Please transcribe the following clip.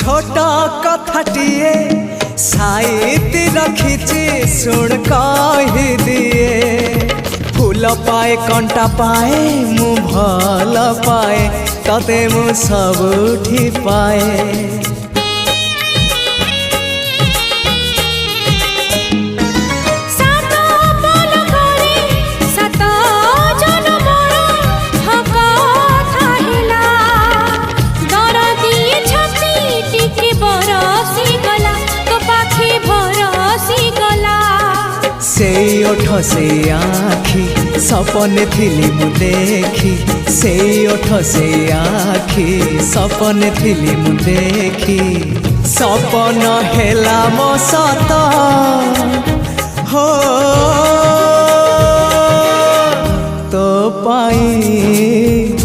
छोटा कथाटिए साइती रखिछि सुन कहि दिए फूल पाए कंटा पाए मु भल पाए तते मु सबुठी पाए से ओठ से आखी सपने थिली मु देखी से ओठ से आखी सपने थिली मु देखी सपन हेला मो सत हो तो पाई